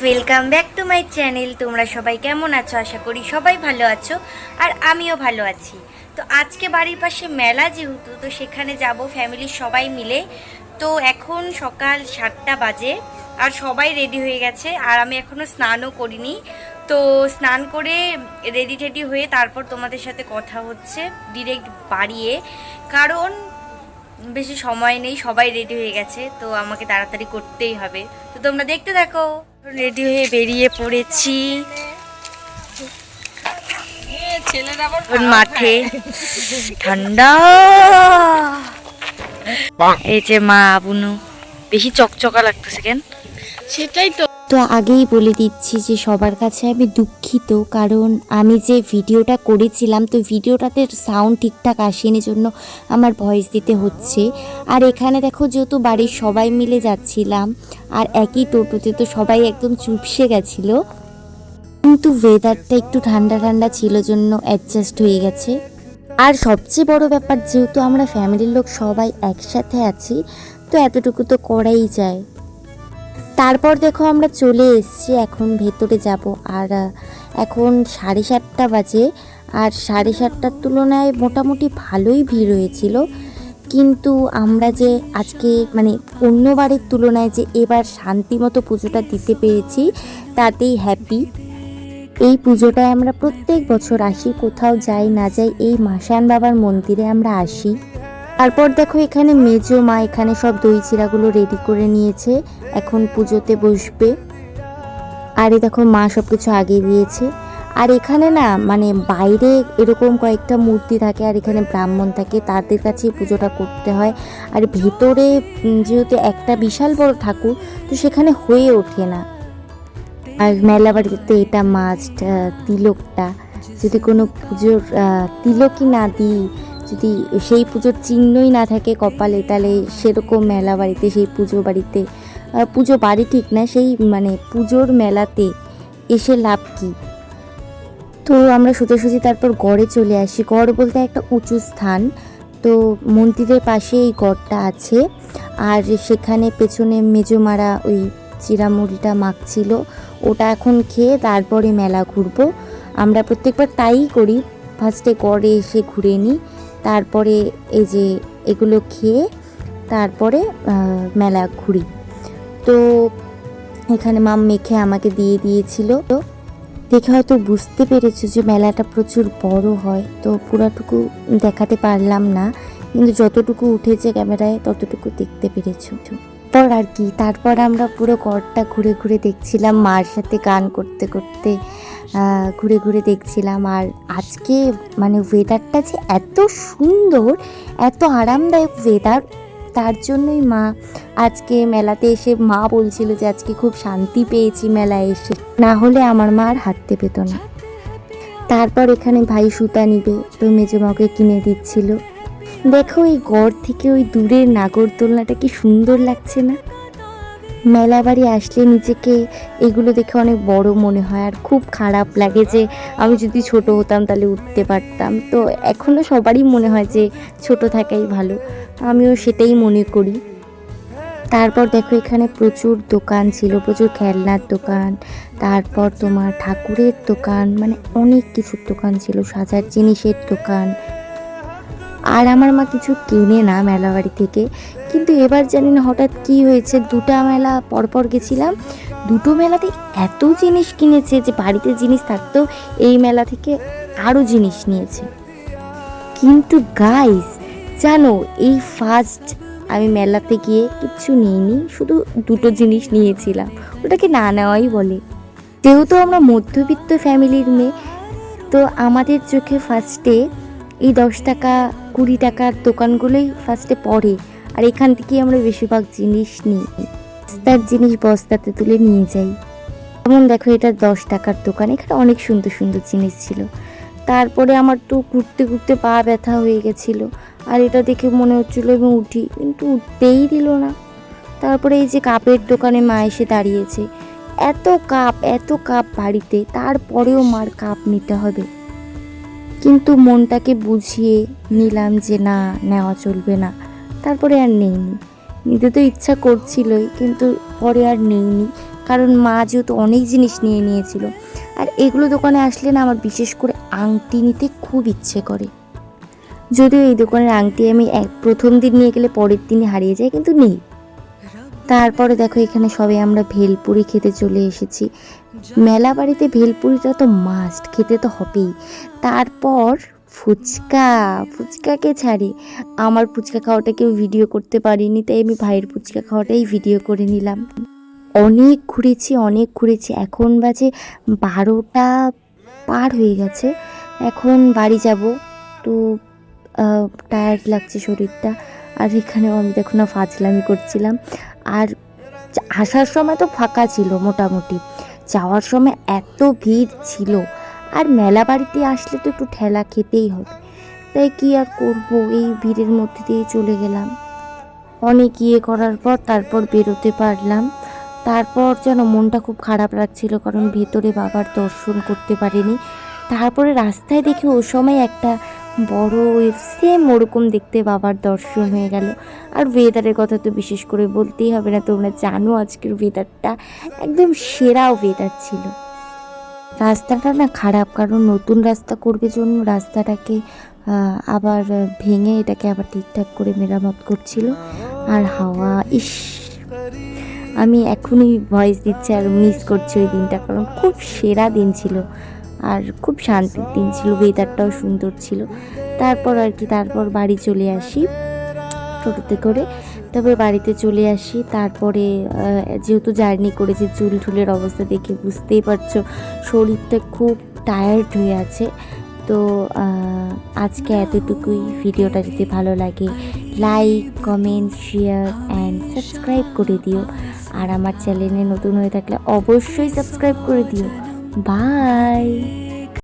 Welcome back to my channel. তোমরা সবাই কেমন আছো? আশা করি সবাই ভালো আছো, আর আমিও ভালো আছি। তো আজকে বাড়ির পাশে মেলা যেহেতু, তো সেখানে যাব ফ্যামিলির সবাই মিলে। তো এখন সকাল 7টা বাজে আর সবাই রেডি হয়ে গেছে, আর আমি এখনও স্নানও করিনি। তো স্নান করে রেডি টেডি হয়ে তারপর তোমাদের সাথে কথা হচ্ছে ডিরেক্ট বাড়িয়ে, কারণ বেশি সময় নেই, সবাই রেডি হয়ে গেছে, তো আমাকে তাড়াতাড়ি করতেই হবে। তো তোমরা দেখতে থাকো। রেডি হয়ে বেরিয়ে পড়েছি মাঠে, ঠান্ডা। এই যে মা বুনু বেশি চকচকা লাগতেছে কেন? সেটাই তো আগেই বলে দিচ্ছি যে সবার কাছে আমি দুঃখিত, কারণ আমি যে ভিডিওটা করেছিলাম তো ভিডিওটাতে সাউন্ড ঠিকঠাক আসেনি, জন্য আমার ভয়েস দিতে হচ্ছে। আর এখানে দেখো, যেহেতু বাড়ির সবাই মিলে যাচ্ছিলাম আর একই টোটোতে, তো সবাই একদম চুপসে গেছিলো, কিন্তু ওয়েদারটা একটু ঠান্ডা ঠান্ডা ছিল জন্য অ্যাডজাস্ট হয়ে গেছে। আর সবচেয়ে বড় ব্যাপার, যেহেতু আমরা ফ্যামিলির লোক সবাই একসাথে আছি, তো এতটুকু তো করাই যায়। তারপর দেখো আমরা চলে এসেছি, এখন ভেতরে যাব। আর এখন 7:30 বাজে, আর 7:30টার তুলনায় মোটামুটি ভালোই ভিড় হয়েছিল। কিন্তু আমরা যে আজকে মানে অন্যবারের তুলনায় যে এবার শান্তি মতো পুজোটা দিতে পেরেছি, তাতেই হ্যাপি। এই পুজোটায় আমরা প্রত্যেক বছর আসি, কোথাও যাই না যাই এই মাসান বাবার মন্দিরে আমরা আসি। তারপর দেখো এখানে মেজো মা এখানে সব দই চিড়াগুলো রেডি করে নিয়েছে, এখন পুজোতে বসবে। আর এই দেখো মা সব কিছু আগে দিয়েছে। আর এখানে না মানে বাইরে এরকম কয়েকটা মূর্তি থাকে, আর এখানে ব্রাহ্মণ থাকে, তাদের কাছেই পুজোটা করতে হয়। আর ভেতরে যেহেতু একটা বিশাল বড় ঠাকুর, তো সেখানে হয়ে ওঠে না। আর মেলা বাড়িতে এটা মাস্ট, তিলকটা। যদি কোনো পুজোর তিলকই না দিই, যদি সেই পুজোর চিহ্নই না থাকে কপালে, তাহলে সেরকম মেলা বাড়িতে, সেই পুজো বাড়িতে, পুজো বাড়ি ঠিক না, সেই মানে পুজোর মেলাতে এসে লাভ কি? তো আমরা সোজাসুজি তারপর গড়ে চলে আসি। গড় বলতে একটা উঁচু স্থান, তো মন্দিরের পাশে এই গড়টা আছে। আর সেখানে পেছনে মেজোমারা ওই চিড়ামুড়িটা মাখছিল, ওটা এখন খেয়ে তারপরে মেলা ঘুরবো। আমরা প্রত্যেকবার তাই করি, ফার্স্টে গড়ে এসে ঘুরে নিই, তারপরে এই যে এগুলো খেয়ে তারপরে মেলা ঘুরি। তো এখানে মা মেখে আমাকে দিয়ে দিয়েছিল। তো দেখে হয়তো বুঝতে পেরেছো যে মেলাটা প্রচুর বড় হয়, তো পুরাটুকু দেখাতে পারলাম না, কিন্তু যতটুকু উঠেছে ক্যামেরায় ততটুকু দেখতে পেরেছো। তারপর আর কি, তারপর আমরা পুরো ঘরটা ঘুরে ঘুরে দেখছিলাম, মার সাথে গান করতে করতে ঘুরে ঘুরে দেখছিলাম। আর আজকে মানে ওয়েদারটা যে এত সুন্দর, এত আরামদায়ক ওয়েদার, তার জন্যই মা আজকে মেলাতে এসে মা বলছিল যে আজকে খুব শান্তি পেয়েছি মেলায় এসে, না হলে আমার মা আর হাঁটতে পেত না। তারপর এখানে ভাই সুতা নিবে, তো মেজো মাকে কিনে দিচ্ছিল। দেখো এই গড় থেকে ওই দূরের নাগরদোলনাটা কি সুন্দর লাগছে না? মেলা বাড়ি আসলে নিজেকে এগুলো দেখে অনেক বড় মনে হয়, আর খুব খারাপ লাগে যে আমি যদি ছোট হতাম তাহলে উঠতে পারতাম। তো এখনও সবারই মনে হয় যে ছোট থাকাই ভালো, আমিও সেটাই মনে করি। তারপর দেখো এখানে প্রচুর দোকান ছিল, প্রচুর খেলনার দোকান, তারপর তোমার ঠাকুরের দোকান, মানে অনেক কিছুর দোকান ছিল, সাজার জিনিসের দোকান। আর আমার মা কিছু কেনে না মেলা বাড়ি থেকে, কিন্তু এবার জানি না হঠাৎ কি হয়েছে, দুটো মেলা পরপর গেছিলাম, দুটো মেলাতে এত জিনিস কিনেছে যে বাড়িতে জিনিস থাকতেও এই মেলা থেকে আরও জিনিস নিয়েছে। কিন্তু গাইস জানো, এই ফার্স্ট আমি মেলাতে গিয়ে কিচ্ছু নিইনি, শুধু দুটো জিনিস নিয়েছিলাম, ওটাকে না নেওয়াই বলে। যেহেতু আমরা মধ্যবিত্ত ফ্যামিলির মেয়ে, তো আমাদের চোখে ফার্স্টে এই 10 টাকা 20 টাকার দোকানগুলোই ফার্স্টে পড়ে, আর এখান থেকেই আমরা বেশিরভাগ জিনিস নিই, বস্তার জিনিস বস্তাতে তুলে নিয়ে যাই। যেমন দেখো এটা 10 টাকার দোকান, এখানে অনেক সুন্দর সুন্দর জিনিস ছিল। তারপরে আমার তো ঘুরতে ঘুরতে পা ব্যথা হয়ে গেছিলো, আর এটা দেখে মনে হচ্ছিলো এবং উঠি, কিন্তু উঠতেই দিল না। তারপরে এই যে কাপের দোকানে মা এসে দাঁড়িয়েছে, এত কাপ বাড়িতে, তারপরেও মার কাপ নিতে হবে। কিন্তু মনটাকে বুঝিয়ে নিলাম যে না, নেওয়া চলবে না, তারপরে আর নেইনি। নিতে তো ইচ্ছা করছিলই, কিন্তু পরে আর নেইনি, কারণ মা যেহেতু অনেক জিনিস নিয়ে নিয়েছিল। আর এগুলো দোকানে আসলে না আমার বিশেষ করে আংটি নিতে খুব ইচ্ছে করে। যদিও এই দোকানের আংটি আমি প্রথম দিন নিয়ে গেলে পরের দিনই হারিয়ে যায়, কিন্তু নেই। তারপরে দেখো এখানে সবাই আমরা ভেলপুরি খেতে চলে এসেছি। মেলা বাড়িতে ভেলপুরিটা তো মাস্ট, খেতে তো হবেই। তারপর ফুচকাকে ছাড়ে, আমার ফুচকা খাওয়াটা কেউ ভিডিও করতে পারিনি, তাই আমি ভাইয়ের ফুচকা খাওয়াটাই ভিডিও করে নিলাম। অনেক ঘুরেছি। এখন বাজে 12টা পার হয়ে গেছে। এখন বাড়ি যাব, তো টায়ার্ড লাগছে শরীরটা। আর এখানেও আমি দেখো না ফাজলামি করছিলাম। আর আসার সময় তো ফাঁকা ছিল মোটামুটি, যাওয়ার সময় এত ভিড় ছিল। আর মেলা বাড়িতে আসলে তো একটু ঠেলা খেতেই হবে, তাই কি আর করব, এই ভিড়ের মধ্যে দিয়ে চলে গেলাম। অনেক করার পর তারপর বেরোতে পারলাম। তারপর যেন মনটা খুব খারাপ লাগছিল, কারণ ভেতরে বাবার দর্শন করতে পারিনি। তারপরে রাস্তায় দেখি ও সময় একটা বড় সেম ওরকম দেখতে বাবার দর্শন হয়ে গেল। আর ওয়েদারের কথা তো বিশেষ করে বলতেই হবে না, তোমরা জানো আজকের ওয়েদারটা একদম সেরা ওয়েদার ছিল। রাস্তাটা না খারাপ, কারণ নতুন রাস্তা করবে জন্য রাস্তাটাকে আবার ভেঙে এটাকে আবার ঠিকঠাক করে মেরামত করছিল। আর হাওয়া, আমি এখনই ভয়েস দিচ্ছি আর মিস করছি ওই দিনটা, কারণ খুব সেরা দিন ছিল আর খুব শান্তির দিন ছিল, ওয়েদারটাও সুন্দর ছিল। তারপর বাড়ি চলে আসি টোটোতে করে। তারপর বাড়িতে চলে আসি। তারপরে যেহেতু জার্নি করেছি, চুল টুলের অবস্থা দেখে বুঝতেই পারছো শরীরটা খুব টায়ার্ড হয়ে আছে। তো আজকে এতটুকুই। ভিডিওটা যদি ভালো লাগে like, comment, share and subscribe করে দিও। আর আমার চ্যানেলে নতুন হয়ে থাকলে অবশ্যই সাবস্ক্রাইব করে দিও। বাই।